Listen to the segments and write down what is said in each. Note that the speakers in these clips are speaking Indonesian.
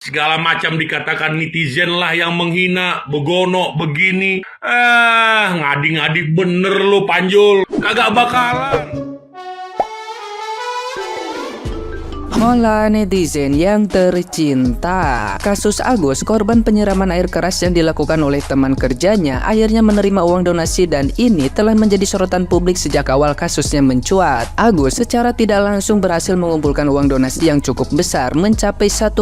Segala macam dikatakan netizen lah yang menghina, begono, begini. Ngadi-ngadi bener lu Panjul. Kagak bakalan. Hola netizen yang tercinta. Kasus Agus, korban penyiraman air keras yang dilakukan oleh teman kerjanya, akhirnya menerima uang donasi dan ini telah menjadi sorotan publik sejak awal kasusnya mencuat. Agus secara tidak langsung berhasil mengumpulkan uang donasi yang cukup besar, mencapai 1,5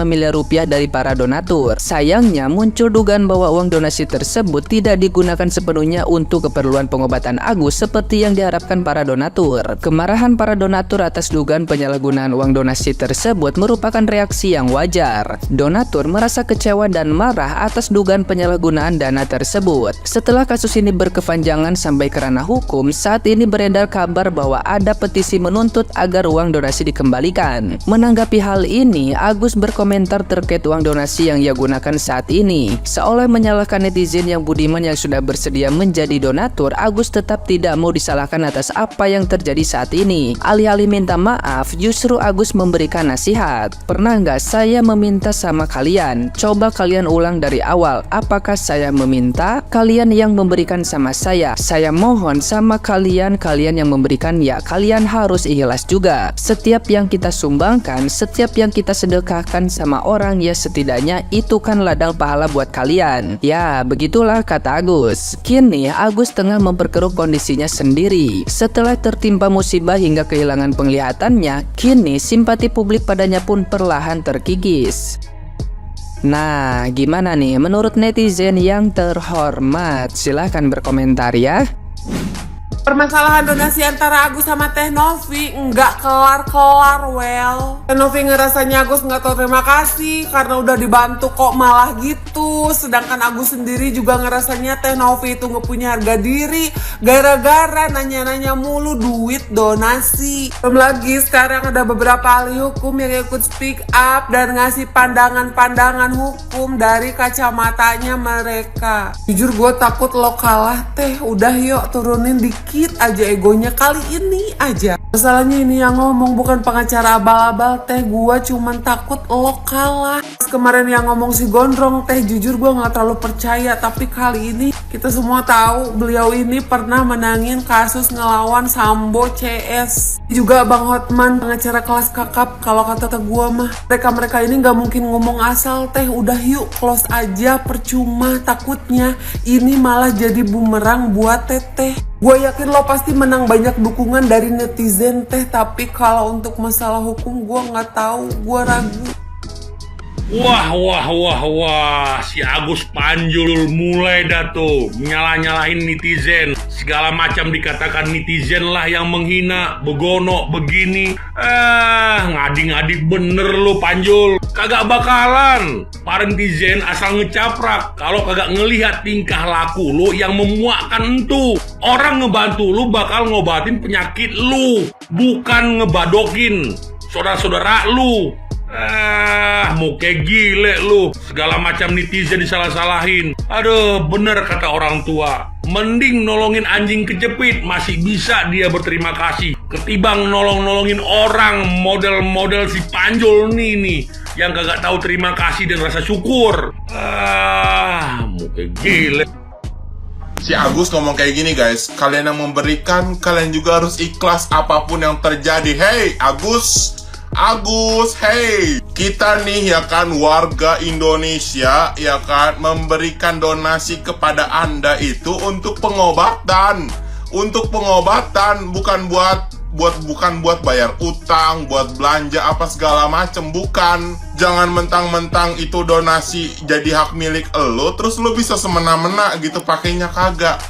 miliar rupiah dari para donatur. Sayangnya muncul dugaan bahwa uang donasi tersebut tidak digunakan sepenuhnya untuk keperluan pengobatan Agus seperti yang diharapkan para donatur. Kemarahan para donatur atas dugaan penyalahgunaan uang donasi tersebut merupakan reaksi yang wajar. Donatur merasa kecewa dan marah atas dugaan penyalahgunaan dana tersebut. Setelah kasus ini berkepanjangan sampai ke ranah hukum, saat ini beredar kabar bahwa ada petisi menuntut agar uang donasi dikembalikan. Menanggapi hal ini, Agus berkomentar terkait uang donasi yang ia gunakan saat ini. Seolah menyalahkan netizen yang budiman yang sudah bersedia menjadi donatur, Agus tetap tidak mau disalahkan atas apa yang terjadi saat ini. Alih-alih minta maaf, justru Agus memberikan nasihat. Pernah nggak saya meminta sama kalian? Coba kalian ulang dari awal. Apakah saya meminta? Kalian yang memberikan sama saya. Saya mohon sama kalian, kalian yang memberikan ya kalian harus ikhlas juga. Setiap yang kita sumbangkan, setiap yang kita sedekahkan sama orang ya setidaknya itu kan ladang pahala buat kalian. Ya begitulah kata Agus. Kini Agus tengah memperkeruh kondisinya sendiri. Setelah tertimpa musibah hingga kehilangan penglihatannya, kini simpati publik padanya pun perlahan terkikis. Nah, gimana nih menurut netizen yang terhormat? Silahkan berkomentar ya. Permasalahan donasi antara Agus sama Teh Novi nggak kelar-kelar, Teh Novi ngerasanya Agus nggak tahu terima kasih karena udah dibantu kok malah gitu. Sedangkan Agus sendiri juga ngerasanya Teh Novi itu nggak punya harga diri gara-gara nanya-nanya mulu duit donasi. Belum lagi sekarang ada beberapa ahli hukum yang ikut speak up dan ngasih pandangan-pandangan hukum dari kacamatanya mereka. Jujur gue takut lo kalah Teh, udah yuk turunin dikit aja egonya kali ini aja. Masalahnya ini yang ngomong bukan pengacara abal-abal Teh, gua cuman takut lo kalah. Kemarin yang ngomong si Gondrong Teh, jujur gua nggak terlalu percaya, tapi kali ini kita semua tahu beliau ini pernah menangin kasus ngelawan Sambo CS. Juga Bang Hotman pengacara kelas kakap. Kalau kata gua mah mereka ini nggak mungkin ngomong asal Teh, udah yuk close aja, percuma takutnya ini malah jadi bumerang buat Teteh. Gue yakin lo pasti menang banyak dukungan dari netizen Teh, tapi kalau untuk masalah hukum gue nggak tahu, gue ragu. Wah, si Agus Panjul mulai dah tuh nyalah-nyalahin netizen. Segala macam dikatakan netizen lah yang menghina, begono, begini. Ngadi-ngadi bener lu Panjul. Kagak bakalan. Para netizen asal ngecaprak kalau kagak ngelihat tingkah laku lu yang memuakkan entu. Orang ngebantu lu bakal ngobatin penyakit lu, bukan ngebadokin saudara-saudara lu. Mau kayak gile lu. Segala macam netizen disalah-salahin. Aduh, bener kata orang tua. Mending nolongin anjing kejepit, masih bisa dia berterima kasih, ketimbang nolongin orang model si Panjul nih yang kagak tahu terima kasih dan rasa syukur. Mau kayak gile. Si Agus ngomong kayak gini guys, kalian yang memberikan, kalian juga harus ikhlas apapun yang terjadi. Hey Agus, hey, kita nih ya kan warga Indonesia ya kan memberikan donasi kepada Anda itu untuk pengobatan, bukan buat bayar utang, buat belanja apa segala macem, bukan. Jangan mentang-mentang itu donasi jadi hak milik lo, terus lo bisa semena-mena gitu pakainya, kagak.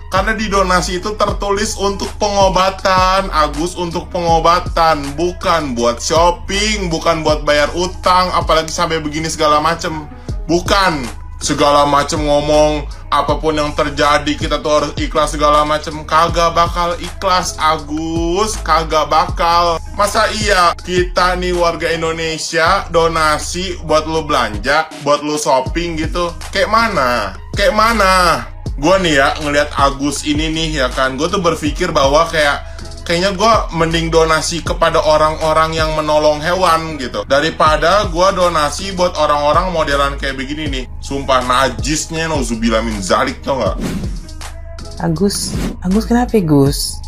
Karena di donasi itu tertulis untuk pengobatan, Agus, untuk pengobatan, bukan buat shopping, bukan buat bayar utang, apalagi sampai begini segala macem. Bukan. Segala macem ngomong apapun yang terjadi kita tuh harus ikhlas segala macem. Kagak bakal ikhlas Agus, kagak bakal. Masa iya kita nih warga Indonesia donasi buat lo belanja, buat lo shopping gitu? Kayak mana? Gue nih ya ngelihat Agus ini nih ya kan, gue tuh berpikir bahwa kayak kayaknya gue mending donasi kepada orang-orang yang menolong hewan gitu daripada gue donasi buat orang-orang modelan kayak begini nih. Sumpah najisnya nauzubillah min zalik, tau gak? Agus kenapa Gus?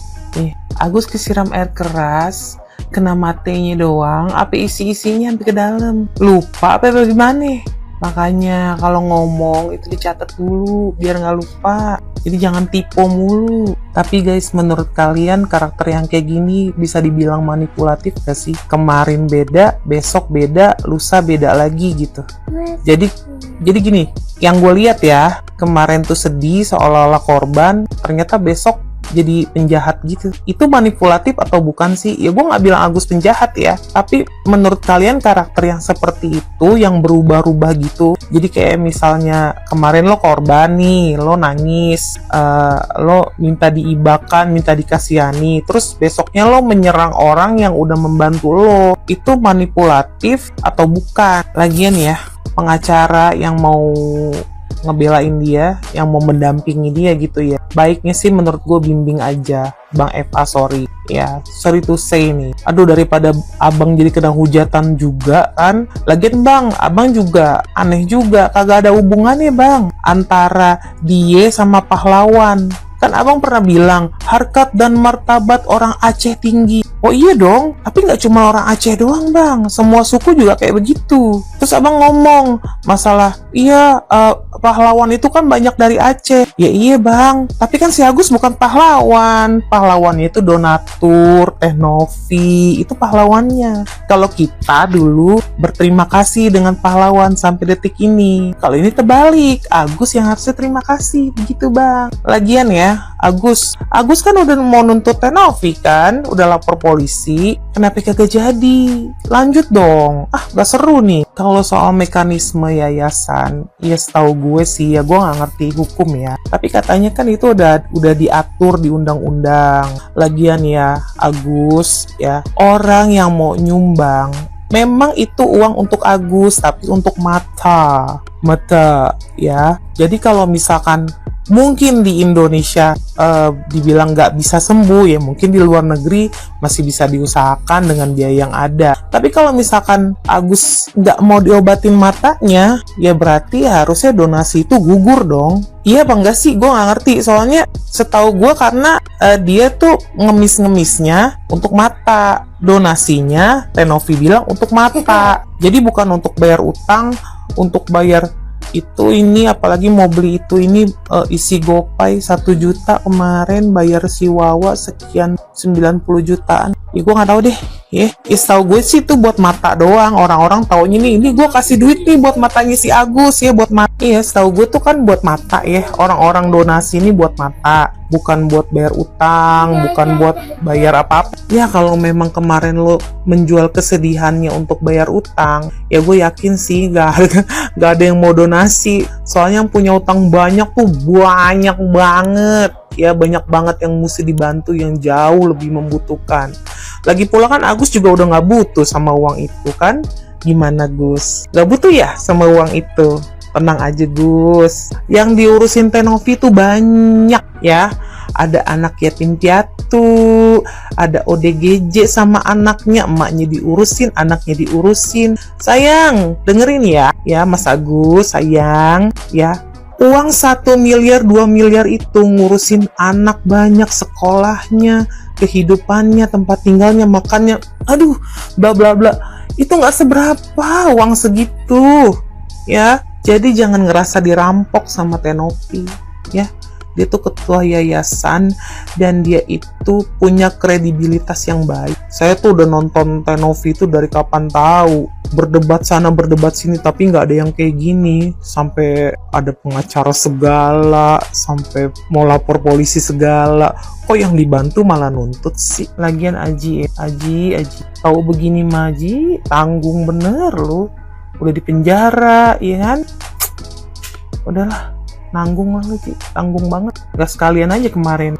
Agus kesiram air keras, kena matenya doang, apa isi-isinya sampai ke dalam? Lupa apa bagaimana? Makanya kalau ngomong itu dicatat dulu biar nggak lupa. Jadi jangan tipe mulu. Tapi guys, menurut kalian karakter yang kayak gini bisa dibilang manipulatif gak sih? Kemarin beda, besok beda, lusa beda lagi gitu. Jadi gini, yang gue lihat ya, kemarin tuh sedih seolah-olah korban, ternyata besok jadi penjahat gitu. Itu manipulatif atau bukan sih? Ya gue nggak bilang Agus penjahat ya, tapi menurut kalian karakter yang seperti itu yang berubah-ubah gitu, jadi kayak misalnya kemarin lo korban nih, lo nangis, lo minta diibakan, minta dikasihani, terus besoknya lo menyerang orang yang udah membantu lo, itu manipulatif atau bukan? Lagian ya, pengacara yang mau ngebelain dia, yang mau mendampingi dia gitu ya, baiknya sih menurut gue bimbing aja Bang FA, sorry to say nih. Aduh, daripada abang jadi kena hujatan juga kan. Lagian bang, abang juga aneh juga, kagak ada hubungannya bang antara dia sama pahlawan. Kan abang pernah bilang harkat dan martabat orang Aceh tinggi. Oh iya dong, tapi nggak cuma orang Aceh doang bang, semua suku juga kayak begitu. Terus abang ngomong masalah, iya pahlawan itu kan banyak dari Aceh. Ya iya bang, tapi kan si Agus bukan pahlawan. Pahlawannya itu donatur, Novi, itu pahlawannya. Kalau kita dulu berterima kasih dengan pahlawan sampai detik ini. Kalau ini terbalik, Agus yang harusnya terima kasih, begitu bang. Lagian ya, Agus kan udah mau nuntut Novi kan, udah lapor polisi, kenapa kagak jadi? Lanjut dong, gak seru nih. Kalau soal mekanisme yayasan, ya setahu gue sih, ya gue gak ngerti hukum ya, tapi katanya kan itu udah diatur di undang-undang. Lagian ya, Agus ya, orang yang mau nyumbang, memang itu uang untuk Agus, tapi untuk mata ya. Jadi kalau misalkan mungkin di Indonesia dibilang nggak bisa sembuh, ya mungkin di luar negeri masih bisa diusahakan dengan biaya yang ada. Tapi kalau misalkan Agus nggak mau diobatin matanya, ya berarti harusnya donasi itu gugur dong. Iya apa enggak sih? Gue nggak ngerti. Soalnya setahu gue karena dia tuh ngemis-ngemisnya untuk mata. Donasinya Novi bilang untuk mata. Jadi bukan untuk bayar utang, untuk bayar itu ini, apalagi mau beli itu ini isi GoPay 1 juta kemarin, bayar si Wawa sekian 90 jutaan. Ya gue nggak tahu deh ya. Tahu gue sih itu buat mata doang. Orang-orang taunya ini gue kasih duit nih buat matanya si Agus ya, buat mata. Iya, setahu gue tuh kan buat mata ya. Orang-orang donasi ini buat mata, bukan buat bayar utang, bukan buat bayar apa-apa. Ya kalau memang kemarin lo menjual kesedihannya untuk bayar utang, ya gue yakin sih gak ada yang mau donasi. Soalnya yang punya utang banyak tuh banyak banget. Ya banyak banget yang mesti dibantu, yang jauh lebih membutuhkan. Lagi pula kan Agus juga udah gak butuh sama uang itu kan. Gimana Gus? Gak butuh ya sama uang itu? Tenang aja Gus, yang diurusin Novi tuh banyak ya. Ada anak yatim piatu, ada ODGJ sama anaknya, emaknya diurusin, anaknya diurusin. Sayang, dengerin ya Mas Agus, sayang ya. Uang 1 miliar, 2 miliar itu ngurusin anak banyak, sekolahnya, kehidupannya, tempat tinggalnya, makannya, aduh, bla bla bla. Itu nggak seberapa uang segitu, ya. Jadi jangan ngerasa dirampok sama Novi, ya. Dia tuh ketua yayasan dan dia itu punya kredibilitas yang baik. Saya tuh udah nonton Novi itu dari kapan tahu, berdebat sana berdebat sini, tapi nggak ada yang kayak gini. Sampai ada pengacara segala, sampai mau lapor polisi segala. Kok yang dibantu malah nuntut sih? Lagian Aji tahu begini Maji, tanggung bener lu. Udah di penjara, ya kan? Udahlah, nanggung lah lu, tanggung banget. Gak sekalian aja kemarin.